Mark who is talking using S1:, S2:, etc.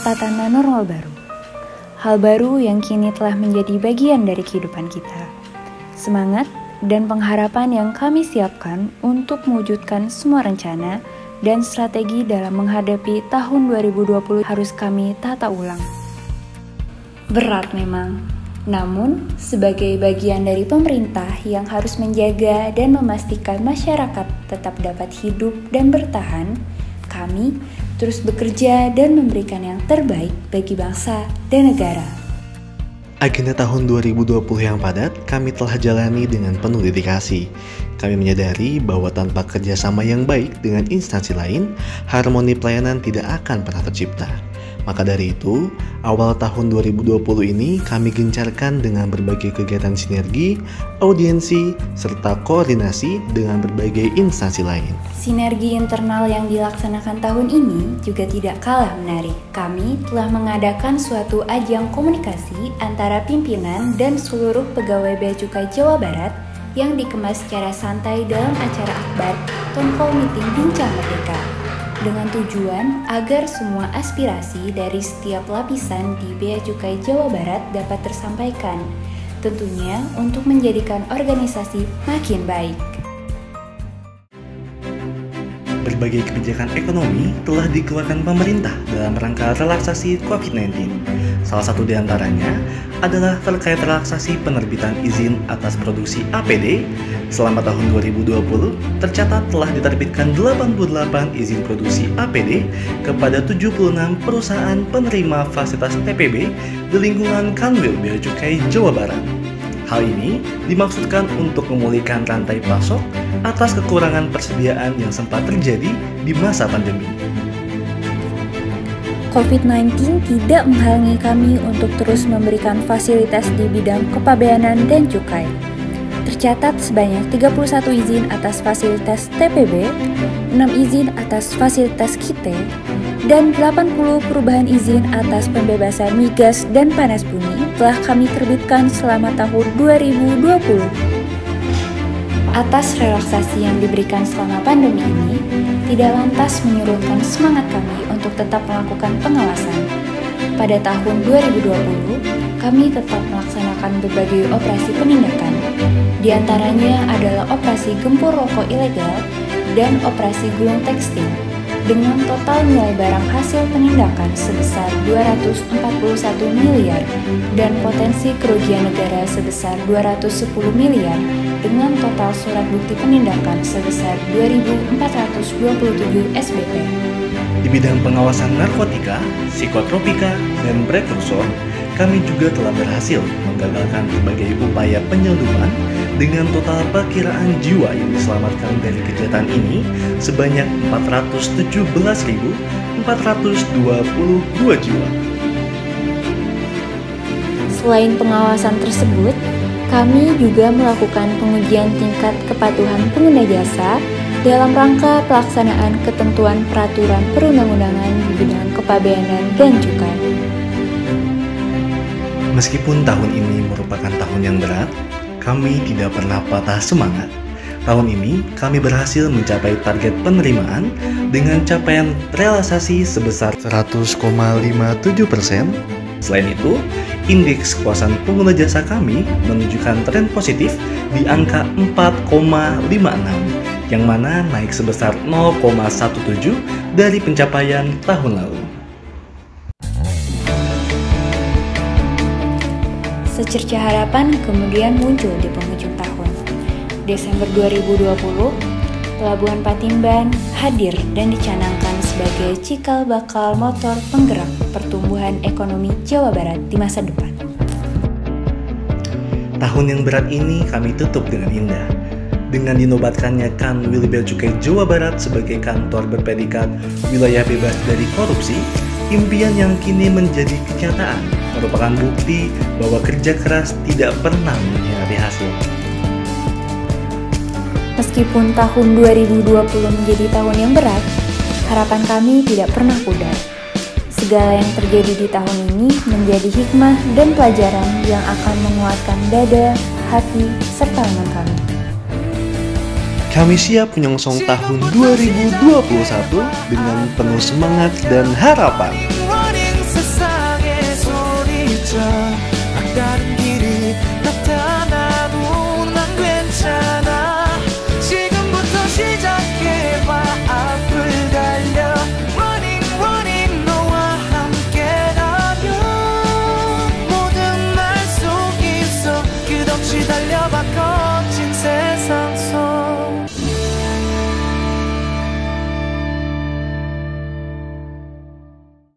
S1: tatanan normal baru. Hal baru yang kini telah menjadi bagian dari kehidupan kita. Semangat dan pengharapan yang kami siapkan untuk mewujudkan semua rencana dan strategi dalam menghadapi tahun 2020 harus kami tata ulang. Berat memang, namun sebagai bagian dari pemerintah yang harus menjaga dan memastikan masyarakat tetap dapat hidup dan bertahan, kami terus bekerja dan memberikan yang terbaik bagi bangsa dan negara.
S2: Agenda tahun 2020 yang padat kami telah jalani dengan penuh dedikasi. Kami menyadari bahwa tanpa kerjasama yang baik dengan instansi lain, harmoni pelayanan tidak akan pernah tercipta. Maka dari itu, awal tahun 2020 ini kami gencarkan dengan berbagai kegiatan sinergi, audiensi, serta koordinasi dengan berbagai instansi lain.
S1: Sinergi internal yang dilaksanakan tahun ini juga tidak kalah menarik. Kami telah mengadakan suatu ajang komunikasi antara pimpinan dan seluruh pegawai Bea Cukai Jawa Barat yang dikemas secara santai dalam acara akbar Town Hall Meeting Bincang Merdeka, dengan tujuan agar semua aspirasi dari setiap lapisan di Bea Cukai Jawa Barat dapat tersampaikan, tentunya untuk menjadikan organisasi makin baik.
S2: Berbagai kebijakan ekonomi telah dikeluarkan pemerintah dalam rangka relaksasi COVID-19. Salah satu di antaranya adalah terkait relaksasi penerbitan izin atas produksi APD. Selama tahun 2020, tercatat telah diterbitkan 88 izin produksi APD kepada 76 perusahaan penerima fasilitas TPB di lingkungan Kanwil Bea Cukai Jawa Barat. Hal ini dimaksudkan untuk memulihkan rantai pasok atas kekurangan persediaan yang sempat terjadi di masa pandemi.
S1: COVID-19 tidak menghalangi kami untuk terus memberikan fasilitas di bidang kepabeanan dan cukai. Tercatat sebanyak 31 izin atas fasilitas TPB, 6 izin atas fasilitas KITE, dan 80 perubahan izin atas pembebasan migas dan panas bumi telah kami terbitkan selama tahun 2020. Atas relaksasi yang diberikan selama pandemi ini, tidak lantas menyurutkan semangat kami untuk tetap melakukan pengawasan. Pada tahun 2020, kami tetap melaksanakan berbagai operasi penindakan. Di antaranya adalah operasi gempur rokok ilegal dan operasi gulung tekstil, dengan total nilai barang hasil penindakan sebesar 241 miliar dan potensi kerugian negara sebesar 210 miliar dengan total surat bukti penindakan sebesar 2.427 SBP.
S2: Di bidang pengawasan narkotika, psikotropika, dan prekursor, kami juga telah berhasil menggagalkan berbagai upaya penyelundupan dengan total perkiraan jiwa yang diselamatkan dari kejahatan ini sebanyak 417.422 jiwa.
S1: Selain pengawasan tersebut, kami juga melakukan pengujian tingkat kepatuhan pengguna jasa dalam rangka pelaksanaan ketentuan peraturan perundang-undangan di bidang kepabeanan dan cukai.
S2: Meskipun tahun ini merupakan tahun yang berat, kami tidak pernah patah semangat. Tahun ini, kami berhasil mencapai target penerimaan dengan capaian realisasi sebesar 100,57%. Selain itu, indeks kepuasan pengguna jasa kami menunjukkan tren positif di angka 4,56, yang mana naik sebesar 0,17 dari pencapaian tahun lalu.
S1: Secerca harapan kemudian muncul di penghujung tahun. Desember 2020, Pelabuhan Patimban hadir dan dicanangkan sebagai cikal bakal motor penggerak pertumbuhan ekonomi Jawa Barat di masa depan.
S2: Tahun yang berat ini kami tutup dengan indah. Dengan dinobatkannya Kanwil Bea Cukai Jawa Barat sebagai kantor berpredikat wilayah bebas dari korupsi, impian yang kini menjadi kenyataan merupakan bukti bahwa kerja keras tidak pernah mengkhianati hasil.
S1: Meskipun tahun 2020 menjadi tahun yang berat, harapan kami tidak pernah pudar. Segala yang terjadi di tahun ini menjadi hikmah dan pelajaran yang akan menguatkan dada, hati, serta lengan kami.
S2: Kami siap menyongsong tahun 2021 dengan penuh semangat dan harapan.
S3: sveglio va con